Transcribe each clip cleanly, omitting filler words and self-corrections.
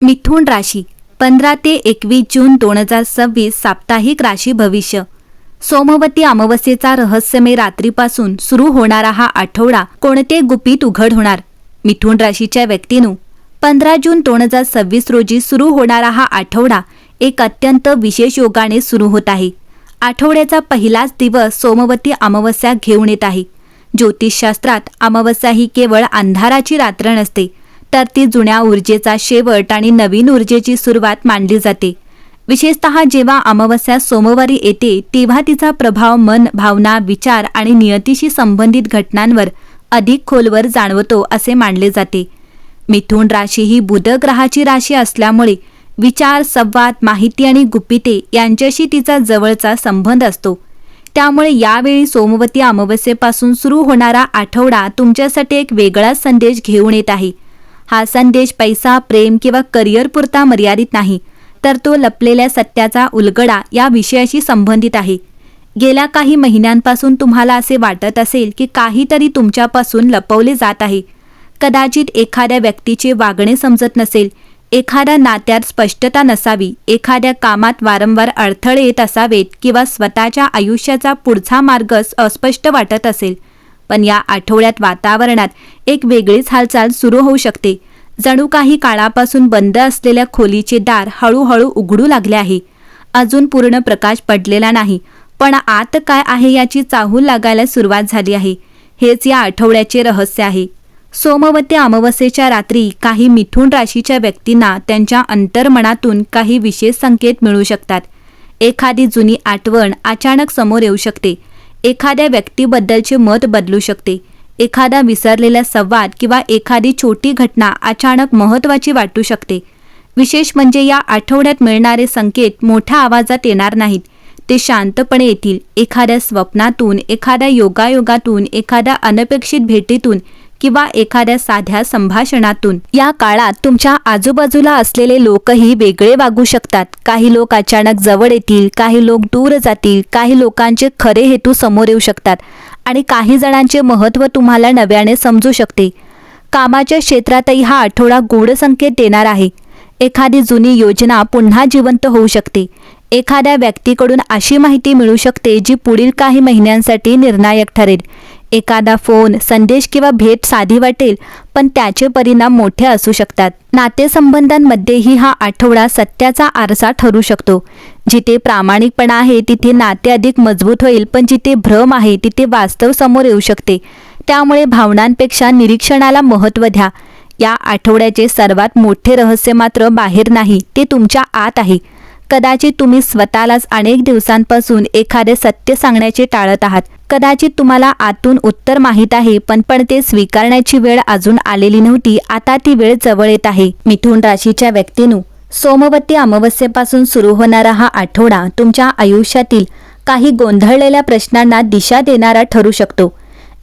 मिथुन राशी 15 ते 21 जून 2026 साप्ताहिक राशी भविष्य. सोमवती अमावस्येचा रहस्यमय रात्रीपासून सुरू होणारा हा आठवडा कोणते गुपित उघड होणार? मिथुन राशीच्या व्यक्तींनो, 15 जून 2026 रोजी सुरू होणारा हा आठवडा एक अत्यंत विशेष योगाने सुरू होत आहे. आठवड्याचा पहिलाच दिवस सोमवती अमावस्या घेऊन येत आहे. ज्योतिषशास्त्रात अमावस्या ही केवळ अंधाराची रात्र नसते, तर ती जुन्या ऊर्जेचा शेवट आणि नवीन ऊर्जेची सुरुवात मानली जाते. विशेषतः जेव्हा अमावस्या सोमवारी येते तेव्हा तिचा प्रभाव मन, भावना, विचार आणि नियतीशी संबंधित घटनांवर अधिक खोलवर जाणवतो असे मानले जाते. मिथुन राशी ही बुध ग्रहाची राशी असल्यामुळे विचार, संवाद, माहिती आणि गुपिते यांच्याशी तिचा जवळचा संबंध असतो. त्यामुळे यावेळी सोमवती अमावस्येपासून सुरू होणारा आठवडा तुमच्यासाठी एक वेगळाच संदेश घेऊन येत आहे. हा संदेश पैसा, प्रेम किंवा करिअर पुरता मर्यादित नाही, तर तो लपलेल्या सत्याचा उलगडा या विषयाशी संबंधित आहे. गेल्या काही महिन्यांपासून तुम्हाला असे वाटत असेल की काहीतरी तुमच्यापासून लपवले जात आहे. कदाचित एखाद्या व्यक्तीचे वागणे समजत नसेल, एखाद्या नात्यात स्पष्टता नसावी, एखाद्या कामात वारंवार अडथळे येत असावेत किंवा स्वतःच्या आयुष्याचा पुढचा मार्ग अस्पष्ट वाटत असेल. पण या आठवड्यात वातावरणात एक वेगळीच हालचाल सुरू होऊ शकते. जणू काही काळापासून बंद असलेल्या खोलीचे दार हळूहळू उघडू लागले आहे. अजून पूर्ण प्रकाश पडलेला नाही, पण आत काय आहे याची चाहूल लागायला सुरुवात झाली आहे. हेच या आठवड्याचे रहस्य आहे. सोमवती अमावस्येच्या रात्री काही मिथुन राशीच्या व्यक्तींना त्यांच्या अंतर्मनातून काही विशेष संकेत मिळू शकतात. एखादी जुनी आठवण अचानक समोर येऊ शकते. एखाद्या व्यक्तीबद्दलचे मत बदलू शकते. एखादा विसरलेला संवाद किंवा एखादी छोटी घटना अचानक महत्त्वाची वाटू शकते. विशेष म्हणजे या आठवड्यात मिळणारे संकेत मोठ्या आवाजात येणार नाहीत, ते शांतपणे येतील. एखाद्या स्वप्नातून, एखाद्या योगायोगातून, एखाद्या अनपेक्षित भेटीतून किंवा एखाद्या साध्या संभाषणातून. या काळात तुमच्या आजूबाजूला असलेले लोकही वेगळे वागू शकतात. काही लोक अचानक जवळ येतील, काही लोक दूर जातील, काही लोकांचे खरे हेतू समोर येऊ शकतात आणि काही जणांचे महत्त्व तुम्हाला नव्याने समजू शकते. कामाच्या क्षेत्रातही हा आठवडा गूढ संकेत देणार आहे. एखादी जुनी योजना पुन्हा जिवंत होऊ शकते. एखाद्या व्यक्तीकडून अशी माहिती मिळू शकते जी पुढील काही महिन्यांसाठी निर्णायक ठरेल. एखादा फोन, संदेश किंवा भेट साधी वाटेल, पण त्याचे परिणाम मोठे असू शकतात. नातेसंबंधांमध्येही हा आठवडा सत्याचा आरसा ठरू शकतो. जिथे प्रामाणिकपणा आहे तिथे नाते अधिक मजबूत होईल, पण जिथे भ्रम आहे तिथे वास्तव समोर येऊ शकते. त्यामुळे भावनांपेक्षा निरीक्षणाला महत्त्व द्या. या आठवड्याचे सर्वात मोठे रहस्य मात्र बाहेर नाही, ते तुमच्या आत आहे. कदाचित तुम्ही स्वतःलाच अनेक दिवसांपासून एखादे सत्य सांगण्याचे टाळत आहात. कदाचित तुम्हाला आतून उत्तर माहीत आहे, पण ते स्वीकारण्याची वेळ अजून आलेली नव्हती. आता ती वेळ जवळ येत आहे. मिथुन राशीच्या व्यक्तींनो, सोमवती अमावस्येपासून सुरू होणारा हा आठवडा तुमच्या आयुष्यातील काही गोंधळलेल्या प्रश्नांना दिशा देणारा ठरू शकतो.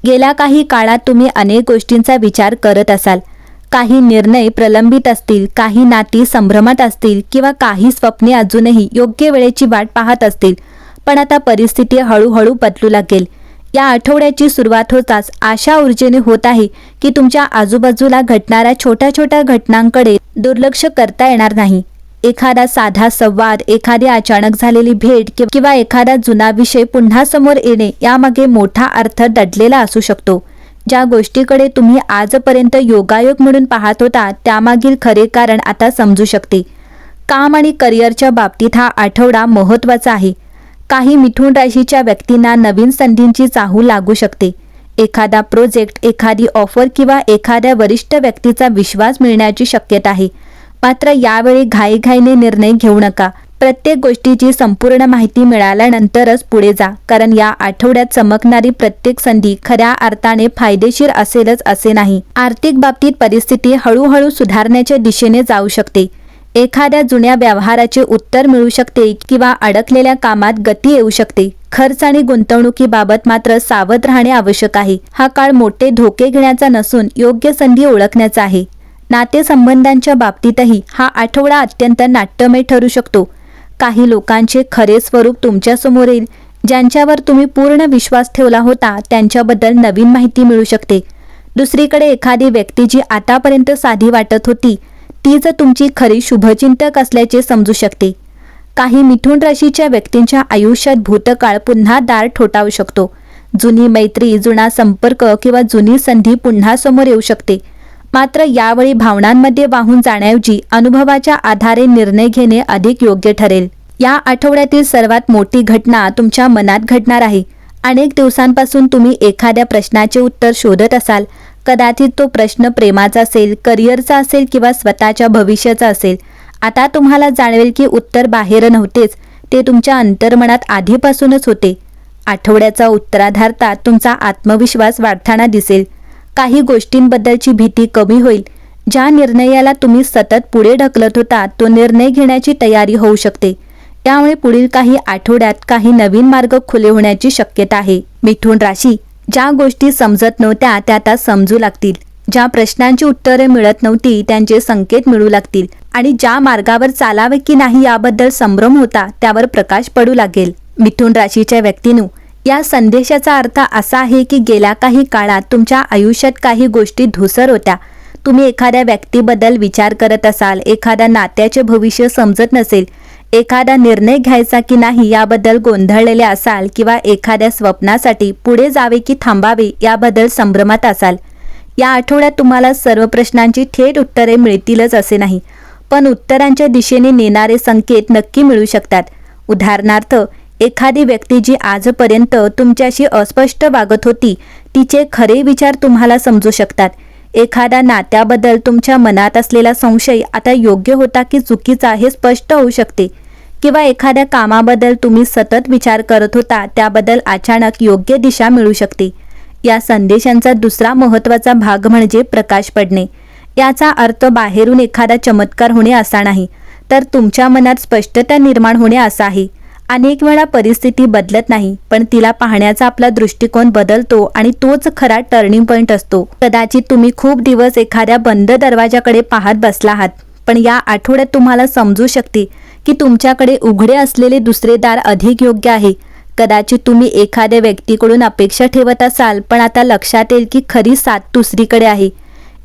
गेल्या काही काळात तुम्ही अनेक गोष्टींचा विचार करत असाल. काही निर्णय प्रलंबित असतील, काही नाती संभ्रमात असतील किंवा काही स्वप्ने अजूनही योग्य वेळेची वाट पाहत असतील. पण आता परिस्थिती हळूहळू बदलू लागेल. या आठवड्याची सुरुवात होताच अशा ऊर्जेने होत आहे की तुमच्या आजूबाजूला घडणाऱ्या छोट्या छोट्या घटनांकडे दुर्लक्ष करता येणार नाही. एखादा साधा संवाद, एखादी अचानक झालेली भेट किंवा एखादा जुना विषय पुन्हा समोर येणे यामागे मोठा अर्थ दडलेला असू शकतो. ज्या गोष्टीकडे तुम्ही आजपर्यंत योगायोग म्हणून पाहत होता त्यामागील खरे कारण आता समजू शकते. काम आणि करिअरच्या बाबतीत हा आठवडा महत्त्वाचा आहे. काही मिथुन राशीच्या व्यक्तींना नवीन संधींची चाहूल लागू शकते. एखादा प्रोजेक्ट, एखादी ऑफर किंवा एखाद्या वरिष्ठ व्यक्तीचा विश्वास मिळण्याची शक्यता आहे. मात्र यावेळी घाईघाईने निर्णय घेऊ नका. प्रत्येक गोष्टीची संपूर्ण माहिती मिळाल्यानंतरच पुढे जा, कारण या आठवड्यात चमकणारी प्रत्येक संधी खऱ्या अर्थाने फायदेशीर असेलच असे नाही. आर्थिक बाबतीत परिस्थिती हळूहळू सुधारण्याच्या दिशेने जाऊ शकते. एखाद्या जुन्या व्यवहाराचे उत्तर मिळू शकते किंवा अडकलेल्या कामात गती येऊ शकते. खर्च आणि गुंतवणुकीबाबत मात्र सावध राहणे आवश्यक आहे. हा काळ मोठे धोके घेण्याचा नसून योग्य संधी ओळखण्याचा आहे. नातेसंबंधांच्या बाबतीतही हा आठवडा अत्यंत नाट्यमय ठरू शकतो. काही लोकांचे खरे स्वरूप तुमच्यासमोर येईल. ज्यांच्यावर तुम्ही पूर्ण विश्वास ठेवला होता त्यांच्याबद्दल नवीन माहिती मिळू शकते. दुसरीकडे एखादी व्यक्ती जी आतापर्यंत साधी वाटत होती तीच तुमची खरी शुभचिंतक असल्याचे समजू शकते. काही मिथुन राशीच्या व्यक्तींच्या आयुष्यात भूतकाळ पुन्हा दार ठोठावू शकतो. जुनी मैत्री, जुना संपर्क किंवा जुनी संधी पुन्हा समोर येऊ शकते. मात्र यावेळी भावनांमध्ये वाहून जाण्याऐवजी अनुभवाच्या आधारे निर्णय घेणे अधिक योग्य ठरेल. या आठवड्यातील सर्वात मोठी घटना तुमच्या मनात घडणार आहे. अनेक दिवसांपासून तुम्ही एखाद्या प्रश्नाचे उत्तर शोधत असाल. कदाचित तो प्रश्न प्रेमाचा असेल, करिअरचा असेल किंवा स्वतःच्या भविष्याचा असेल. आता तुम्हाला जाणवेल की उत्तर बाहेर नव्हतेच, ते तुमच्या अंतर्मनात आधीपासूनच होते. आठवड्याचा उत्तरार्धात तुमचा आत्मविश्वास वाढताना दिसेल. काही गोष्टींबद्दलची भीती कमी होईल. ज्या निर्णयाला तुम्ही सतत पुढे ढकलत होता तो निर्णय घेण्याची तयारी होऊ शकते. त्यामुळे पुढील काही आठवड्यात काही नवीन मार्ग खुले होण्याची शक्यता आहे. मिथुन राशी, ज्या गोष्टी समजत नव्हत्या त्या आता समजू लागतील. ज्या प्रश्नांची उत्तरे मिळत नव्हती त्यांचे संकेत मिळू लागतील आणि ज्या मार्गावर चालावे की नाही याबद्दल संभ्रम होता त्यावर प्रकाश पडू लागेल. मिथुन राशीच्या व्यक्तींनो, या संदेशाचा अर्थ असा आहे की गेल्या काही काळात तुमच्या आयुष्यात काही गोष्टी धूसर होत्या. तुम्ही एखाद्या व्यक्तीबद्दल विचार करत असाल, एखाद्या नात्याचे भविष्य समजत नसेल, एखादा निर्णय घ्यायचा की नाही याबद्दल गोंधळलेले असाल किंवा एखाद्या स्वप्नासाठी पुढे जावे की थांबावे याबद्दल संभ्रमात असाल. या आठवड्यात तुम्हाला सर्व प्रश्नांची थेट उत्तरे मिळतीलच असे नाही, पण उत्तरांच्या दिशेने नेणारे संकेत नक्की मिळू शकतात. उदाहरणार्थ, एखादी व्यक्ती जी आजपर्यंत तुमच्याशी अस्पष्ट वागत होती तिचे खरे विचार तुम्हाला समजू शकतात. एखाद्या नात्याबद्दल तुमच्या मनात असलेला संशय आता योग्य होता की चुकीचा हे स्पष्ट होऊ शकते. किंवा एखाद्या कामाबद्दल तुम्ही सतत विचार करत होता त्याबद्दल अचानक योग्य दिशा मिळू शकते. या संदेशांचा दुसरा महत्त्वाचा भाग म्हणजे प्रकाश पडणे. याचा अर्थ बाहेरून एखादा चमत्कार होणे असा नाही, तर तुमच्या मनात स्पष्टता निर्माण होणे असा आहे. अनेक वेळा परिस्थिती बदलत नाही, पण तिला पाहण्याचा आपला दृष्टिकोन बदलतो आणि तोच खरा टर्निंग पॉइंट असतो. कदाचित तुम्ही खूप दिवस एखाद्या बंद दरवाजाकडे पाहत बसला आहात, पण या आठवड्यात तुम्हाला समजू शकते की तुमच्याकडे उघडे असलेले दुसरे दार अधिक योग्य आहे. कदाचित तुम्ही एखाद्या व्यक्तीकडून अपेक्षा ठेवत असाल, पण आता लक्षात येईल की खरी साथ दुसरीकडे आहे.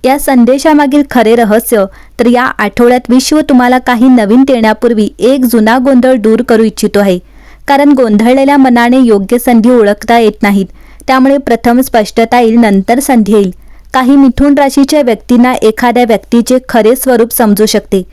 या संदेशामागील खरे रहस्य तर या आठवड्यात विश्व तुम्हाला काही नवीन देण्यापूर्वी एक जुना गोंधळ दूर करू इच्छितो आहे. कारण गोंधळलेल्या मनाने योग्य संधी ओळखता येत नाहीत. त्यामुळे प्रथम स्पष्टता येईल, नंतर संधी येईल. काही मिथुन राशीच्या व्यक्तींना एखाद्या व्यक्तीचे खरे स्वरूप समजू शकते.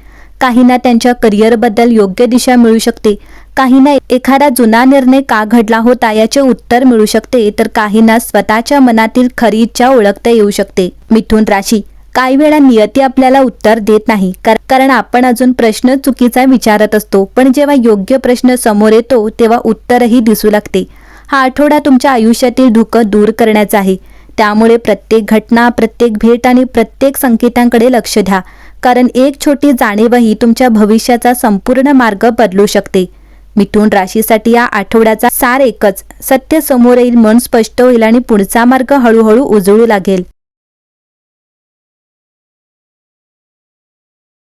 काहींना त्यांच्या करिअरबद्दल योग्य दिशा मिळू शकते. काहींना एखादा जुना निर्णय का घडला होता याचे उत्तर मिळू शकते, तर काहींना स्वतःच्या मनातील खरी इच्छा ओळखता येऊ शकते. मिथुन राशी, काही वेळा नियती आपल्याला उत्तर देत नाही, कारण आपण अजून प्रश्न चुकीचा विचारत असतो. पण जेव्हा योग्य प्रश्न समोर येतो तेव्हा उत्तरही दिसू लागते. हा आठवडा तुमच्या आयुष्यातील धुकं दूर करण्याचा आहे. त्यामुळे प्रत्येक घटना, प्रत्येक भेट आणि प्रत्येक संकेतांकडे लक्ष द्या, कारण एक छोटी जाणीवही तुमच्या भविष्याचा संपूर्ण मार्ग बदलू शकते. मिथुन राशीसाठी या आठवड्याचा सार एकच: सत्य समोर येईल, मन स्पष्ट होईल आणि पुढचा मार्ग हळूहळू उजळू लागेल.